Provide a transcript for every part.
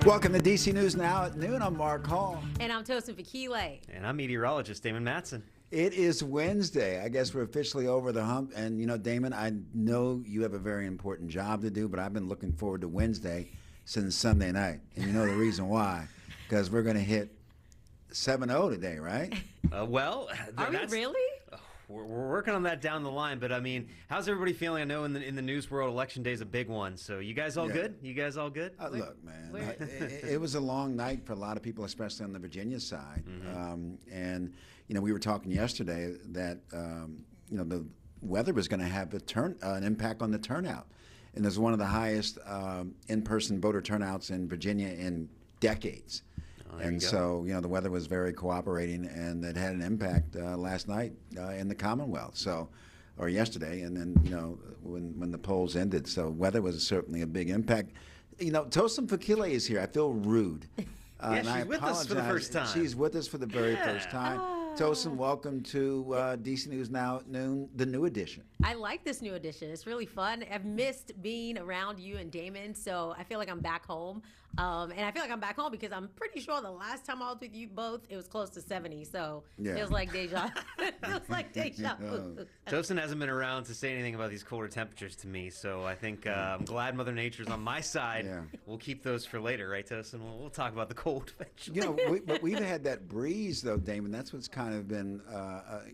Welcome to DC News Now at noon. I'm Mark Hall. And I'm Tosin Fakile. And I'm meteorologist Damon Matson. It is Wednesday. I guess we're officially over the hump. And, you know, Damon, I know you have a very important job to do, but I've been looking forward to Wednesday since Sunday night. And you know the reason why? Because we're going to hit 7-0 today, right? Are we really? We're working on that down the line, but I mean, how's everybody feeling? I know in the news world, Election Day is a big one. So you guys all good? You guys all good? Look, man, it was a long night for a lot of people, especially on the Virginia side. And you know, we were talking yesterday that you know, the weather was going to have an impact on the turnout, and there's one of the highest in-person voter turnouts in Virginia in decades. And so, you know, the weather was very cooperating, and it had an impact last night in the Commonwealth. So, or yesterday, and then, you know, when the polls ended. So, weather was certainly a big impact. You know, Tosin Fakile is here. I feel rude. Yeah, she's with us for the first time. She's with us for the very first time. Tosin, welcome to DC News Now at noon, the new edition. I like this new edition. It's really fun. I've missed being around you and Damon, so I feel like I'm back home. And I feel like I'm back home because I'm pretty sure the last time I was with you both, it was close to 70. So it feels like deja vu. Tosin hasn't been around to say anything about these colder temperatures to me, so I think I'm glad Mother Nature's on my side. Yeah. We'll keep those for later, right, Tosin? We'll talk about the cold eventually. You know, but we've had that breeze, though, Damon. That's what's kind of been,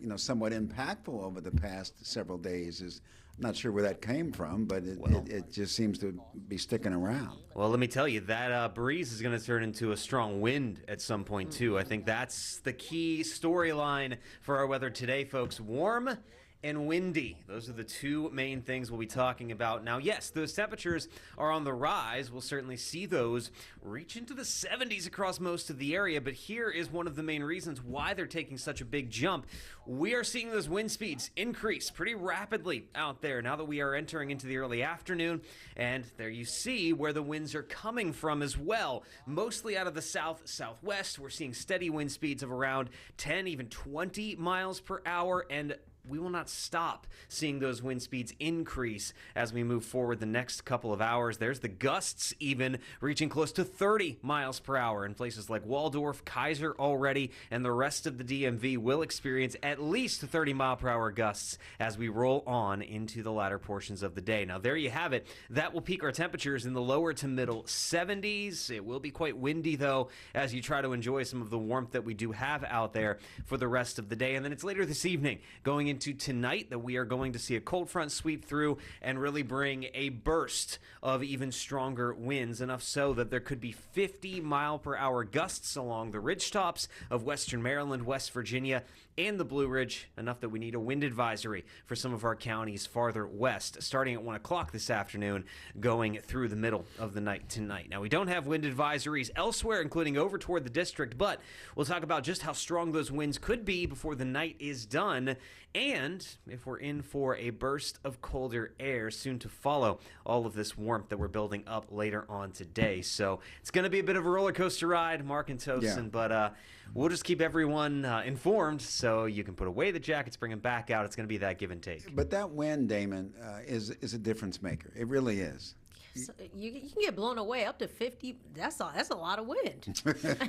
you know, somewhat impactful over the past several days. I'm not sure where that came from, but it just seems to be sticking around. Well, let me tell you, that breeze is going to turn into a strong wind at some point, too. I think that's the key storyline for our weather today, folks. Warm and windy. Those are the two main things we'll be talking about. Now, yes, those temperatures are on the rise. We'll certainly see those reach into the 70s across most of the area, but here is one of the main reasons why they're taking such a big jump. We are seeing those wind speeds increase pretty rapidly out there now that we are entering into the early afternoon, and there you see where the winds are coming from as well. Mostly out of the south-southwest. We're seeing steady wind speeds of around 10, even 20 miles per hour, and we will not stop seeing those wind speeds increase as we move forward the next couple of hours. There's the gusts even reaching close to 30 miles per hour in places like Waldorf, Kaiser already, and the rest of the DMV will experience at least 30 mile per hour gusts as we roll on into the latter portions of the day. Now, there you have it. That will peak our temperatures in the lower to middle 70s. It will be quite windy, though, as you try to enjoy some of the warmth that we do have out there for the rest of the day. And then it's later this evening, going into tonight, that we are going to see a cold front sweep through and really bring a burst of even stronger winds, enough so that there could be 50 mile per hour gusts along the ridge tops of western Maryland, West Virginia, and the Blue Ridge, enough that we need a wind advisory for some of our counties farther west, starting at 1 o'clock this afternoon, going through the middle of the night tonight. Now, we don't have wind advisories elsewhere, including over toward the district, but we'll talk about just how strong those winds could be before the night is done, and if we're in for a burst of colder air soon to follow all of this warmth that we're building up later on today. So it's going to be a bit of a roller coaster ride, Mark and Tosin, but we'll just keep everyone informed so you can put away the jackets, bring them back out. It's going to be that give and take. But that wind, Damon, is a difference maker. It really is. So you can get blown away up to 50. That's a lot of wind.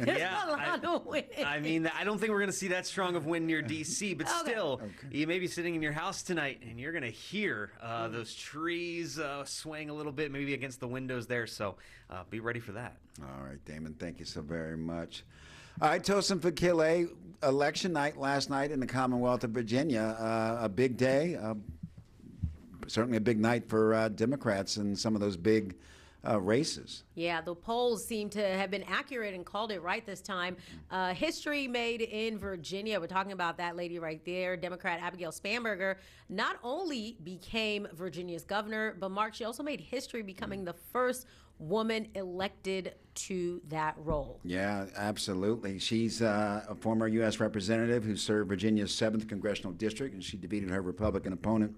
Yeah, a lot of wind. I mean, I don't think we're going to see that strong of wind near D.C., but still, you may be sitting in your house tonight, and you're going to hear those trees swaying a little bit, maybe against the windows there, so be ready for that. All right, Damon, thank you so very much. All right, Tosin Fakile, election night last night in the Commonwealth of Virginia, a big day, certainly a big night for Democrats in some of those big races. Yeah, the polls seem to have been accurate and called it right this time. History made in Virginia. We're talking about that lady right there, Democrat Abigail Spanberger, not only became Virginia's governor, but Mark, she also made history becoming the first woman elected to that role. Yeah, absolutely. She's a former U.S. representative who served Virginia's 7th Congressional District, and she defeated her Republican opponent,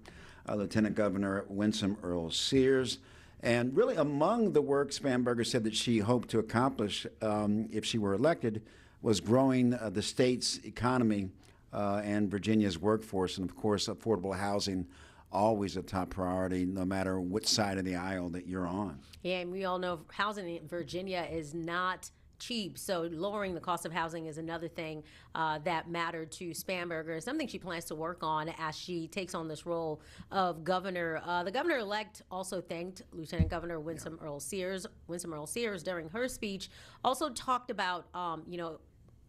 Lieutenant Governor Winsome Earl Sears. And really among the work Spanberger said that she hoped to accomplish if she were elected was growing the state's economy and Virginia's workforce, and of course affordable housing always a top priority, no matter which side of the aisle that you're on. Yeah, and we all know housing in Virginia is not cheap. So lowering the cost of housing is another thing that mattered to Spanberger, something she plans to work on as she takes on this role of governor. The governor-elect also thanked Lieutenant Governor Winsome Earl Sears. Winsome Earl Sears, during her speech, also talked about,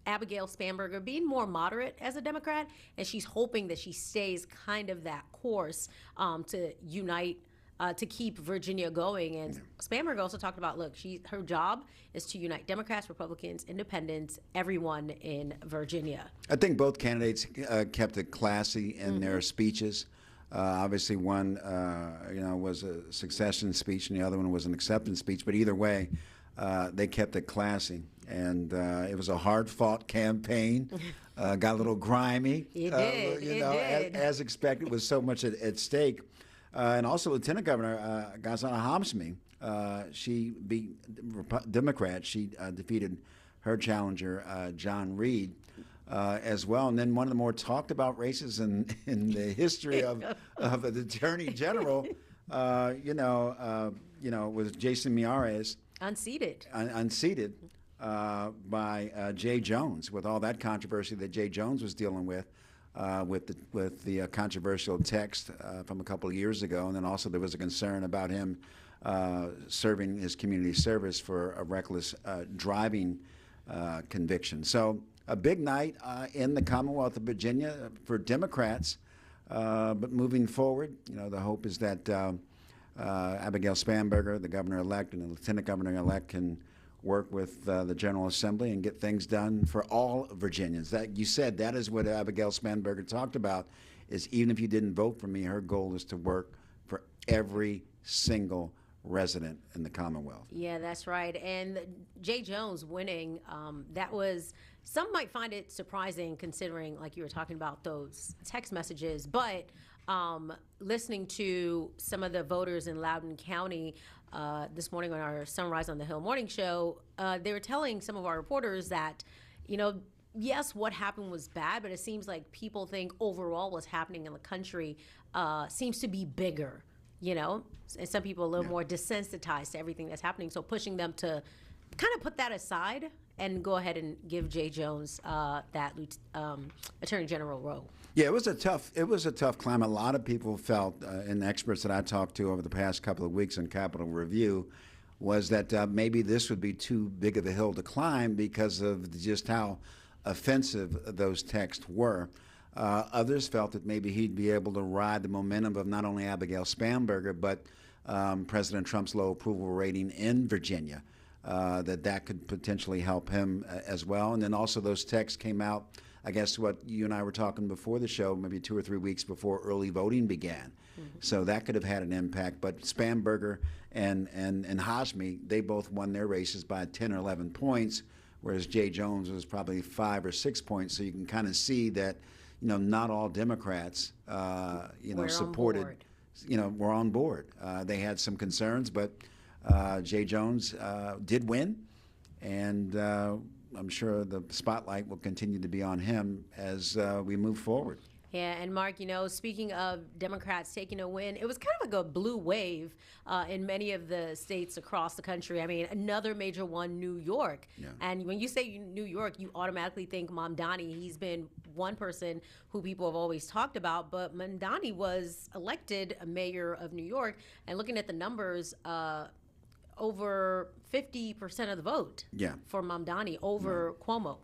Abigail Spanberger being more moderate as a Democrat, and she's hoping that she stays kind of that course to unite, to keep Virginia going. And Spanberger also talked about, look, her job is to unite Democrats, Republicans, Independents, everyone in Virginia. I think both candidates kept it classy in their speeches. Obviously, one, was a succession speech, and the other one was an acceptance speech. But either way, they kept it classy, and it was a hard-fought campaign. Got a little grimy. It did. It did. As expected, with so much at stake. And also, Lieutenant Governor Ghazana Hamzmi, she beat Democrat. She defeated her challenger, John Reed, as well. And then one of the more talked about races in the history of the Attorney General, was Jason Miyares. Unseated. Unseated by Jay Jones, with all that controversy that Jay Jones was dealing with the controversial text from a couple of years ago. And then also there was a concern about him serving his community service for a reckless driving conviction. So a big night in the Commonwealth of Virginia for Democrats. But moving forward, the hope is that Abigail Spanberger, the governor-elect, and the lieutenant governor-elect can work with the General Assembly and get things done for all Virginians. That you said that is what Abigail Spanberger talked about, is even if you didn't vote for me, her goal is to work for every single resident in the Commonwealth. Yeah, that's right. And Jay Jones winning, that was, some might find it surprising considering, like you were talking about, those text messages, but listening to some of the voters in Loudoun County this morning on our Sunrise on the Hill morning show, they were telling some of our reporters that, yes, what happened was bad, but it seems like people think overall what's happening in the country seems to be bigger, and some people are a little more desensitized to everything that's happening. So pushing them to kind of put that aside and go ahead and give Jay Jones that Attorney General role. Yeah, it was a tough climb. A lot of people felt, and experts that I talked to over the past couple of weeks on Capitol Review, was that maybe this would be too big of a hill to climb because of just how offensive those texts were. Others felt that maybe he'd be able to ride the momentum of not only Abigail Spanberger, but President Trump's low approval rating in Virginia, that could potentially help him as well. And then also those texts came out, I guess what you and I were talking before the show, maybe 2 or 3 weeks before early voting began. So that could have had an impact. But Spanberger and Hamzmi, they both won their races by 10 or 11 points, whereas Jay Jones was probably 5 or 6 points. So you can kind of see that, not all Democrats, supported, were on board. They had some concerns, but Jay Jones did win, and I'm sure the spotlight will continue to be on him as we move forward. Yeah, and Mark, speaking of Democrats taking a win, it was kind of like a blue wave in many of the states across the country. I mean, another major one, New York. Yeah. And when you say New York, you automatically think Mamdani. He's been one person who people have always talked about, but Mamdani was elected a mayor of New York, and looking at the numbers, over 50% of the vote for Mamdani over Cuomo.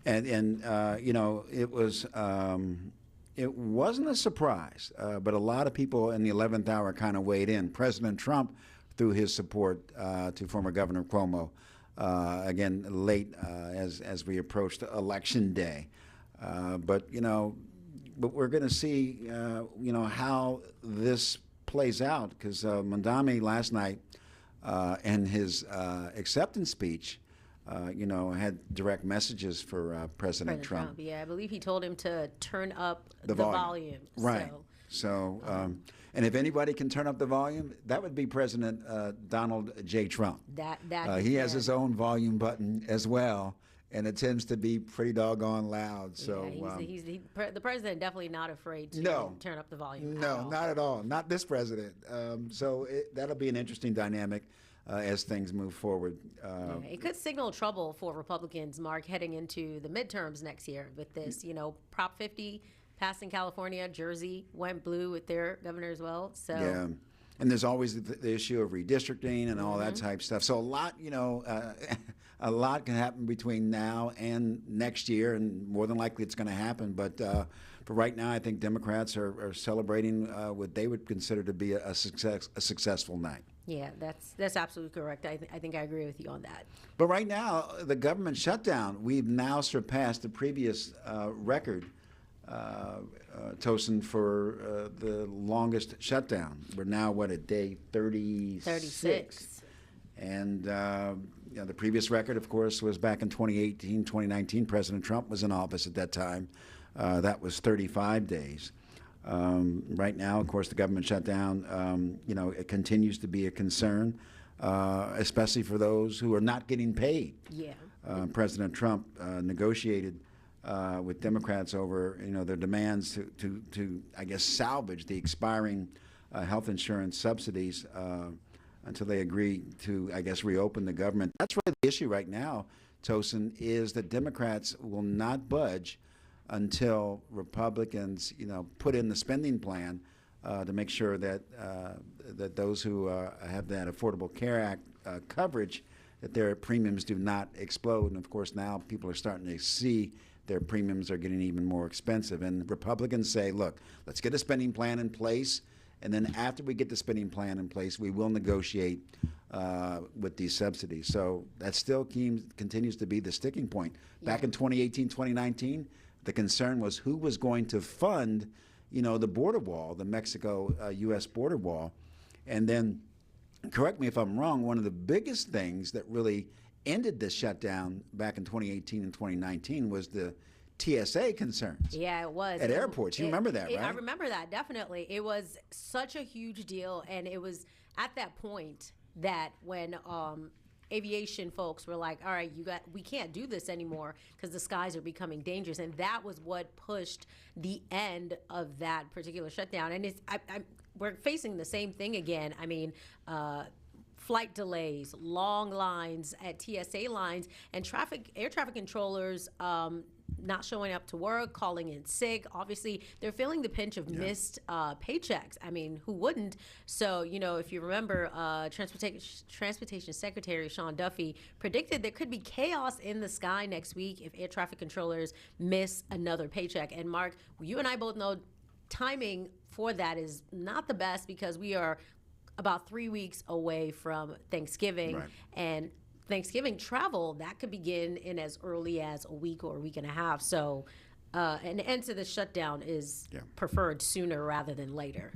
And it wasn't a surprise, but a lot of people in the 11th hour kind of weighed in. President Trump threw his support to former Governor Cuomo again late as we approached Election Day. But we're going to see how this plays out, because Mamdani last night in his acceptance speech, had direct messages for President Trump. Yeah, I believe he told him to turn up the volume. Right. So, and if anybody can turn up the volume, that would be President Donald J. Trump. He has his own volume button as well, and it tends to be pretty doggone loud. So the president definitely not afraid to No. turn up the volume. no, not at all. Not this president. So that'll be an interesting dynamic as things move forward. It could signal trouble for Republicans, Mark, heading into the midterms next year with this. Prop 50 passed in California. Jersey went blue with their governor as well. So Yeah. And there's always the issue of redistricting and all that type stuff. So a lot, a lot can happen between now and next year, and more than likely it's going to happen. But for right now, I think Democrats are celebrating what they would consider to be a successful night. Yeah, that's absolutely correct. I think I agree with you on that. But right now, the government shutdown, we've now surpassed the previous record, Tosin, for the longest shutdown. We're now, at day 36? 36. And the previous record, of course, was back in 2018, 2019. President Trump was in office at that time. That was 35 days. Right now, of course, the government shutdown, it continues to be a concern, especially for those who are not getting paid. Yeah. President Trump negotiated with Democrats over, their demands to I guess, salvage the expiring health insurance subsidies until they agree to, I guess, reopen the government. That's really the issue right now, Tosin, is that Democrats will not budge until Republicans, put in the spending plan to make sure that that those who have that Affordable Care Act coverage, that their premiums do not explode. And of course, now people are starting to see their premiums are getting even more expensive. And Republicans say, look, let's get a spending plan in place. And then after we get the spending plan in place, we will negotiate with these subsidies. So that still continues to be the sticking point. Back in 2018, 2019, the concern was who was going to fund, the border wall, the Mexico-U.S. border wall. And then, correct me if I'm wrong, one of the biggest things that really ended this shutdown back in 2018 and 2019 was the TSA concerns. Yeah, it was. At airports. You remember that, right? I remember that, definitely. It was such a huge deal, and it was at that point that when aviation folks were like, all right, we can't do this anymore because the skies are becoming dangerous. And that was what pushed the end of that particular shutdown. And we're facing the same thing again. I mean, flight delays, long lines at TSA lines, and air traffic controllers not showing up to work, calling in sick. Obviously, they're feeling the pinch of missed paychecks. I mean, who wouldn't? So, if you remember, Transportation Secretary Sean Duffy predicted there could be chaos in the sky next week if air traffic controllers miss another paycheck. And Mark, you and I both know timing for that is not the best because we are about 3 weeks away from Thanksgiving. Right. And Thanksgiving travel, that could begin in as early as a week or a week and a half. So an end to the shutdown is preferred sooner rather than later.